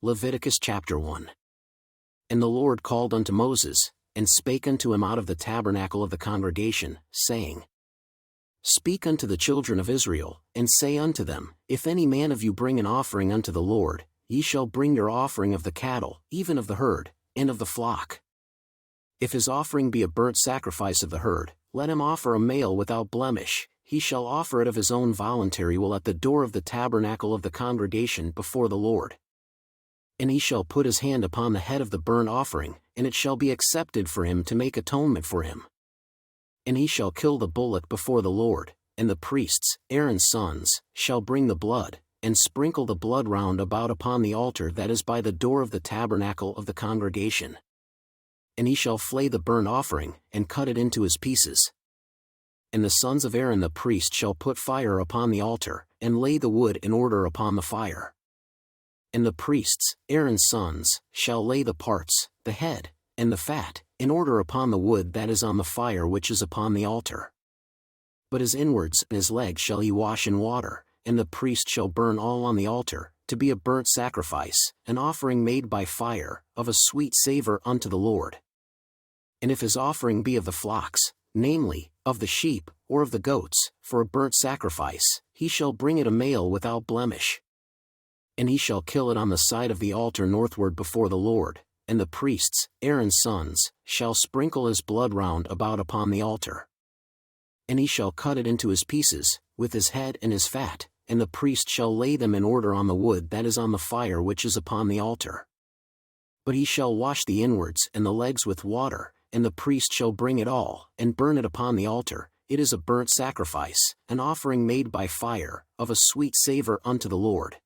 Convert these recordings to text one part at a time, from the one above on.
Leviticus chapter 1. And the Lord called unto Moses, and spake unto him out of the tabernacle of the congregation, saying, Speak unto the children of Israel, and say unto them, If any man of you bring an offering unto the Lord, ye shall bring your offering of the cattle, even of the herd, and of the flock. If his offering be a burnt sacrifice of the herd, let him offer a male without blemish. He shall offer it of his own voluntary will at the door of the tabernacle of the congregation before the Lord. And he shall put his hand upon the head of the burnt offering, and it shall be accepted for him to make atonement for him. And he shall kill the bullock before the Lord, and the priests, Aaron's sons, shall bring the blood, and sprinkle the blood round about upon the altar that is by the door of the tabernacle of the congregation. And he shall flay the burnt offering, and cut it into his pieces. And the sons of Aaron the priest shall put fire upon the altar, and lay the wood in order upon the fire. And the priests, Aaron's sons, shall lay the parts, the head, and the fat, in order upon the wood that is on the fire which is upon the altar. But his inwards and his legs shall he wash in water, and the priest shall burn all on the altar, to be a burnt sacrifice, an offering made by fire, of a sweet savour unto the Lord. And if his offering be of the flocks, namely, of the sheep, or of the goats, for a burnt sacrifice, he shall bring it a male without blemish. And he shall kill it on the side of the altar northward before the Lord, and the priests, Aaron's sons, shall sprinkle his blood round about upon the altar. And he shall cut it into his pieces, with his head and his fat, and the priest shall lay them in order on the wood that is on the fire which is upon the altar. But he shall wash the inwards and the legs with water, and the priest shall bring it all, and burn it upon the altar. It is a burnt sacrifice, an offering made by fire, of a sweet savour unto the Lord.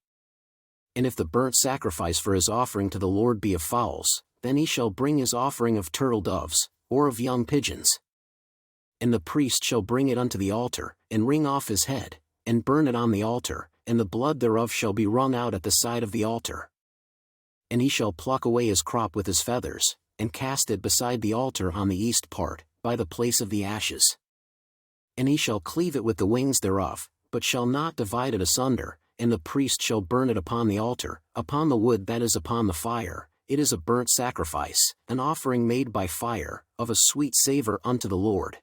And if the burnt sacrifice for his offering to the Lord be of fowls, then he shall bring his offering of turtle doves, or of young pigeons. And the priest shall bring it unto the altar, and wring off his head, and burn it on the altar, and the blood thereof shall be wrung out at the side of the altar. And he shall pluck away his crop with his feathers, and cast it beside the altar on the east part, by the place of the ashes. And he shall cleave it with the wings thereof, but shall not divide it asunder, and the priest shall burn it upon the altar, upon the wood that is upon the fire. It is a burnt sacrifice, an offering made by fire, of a sweet savour unto the Lord.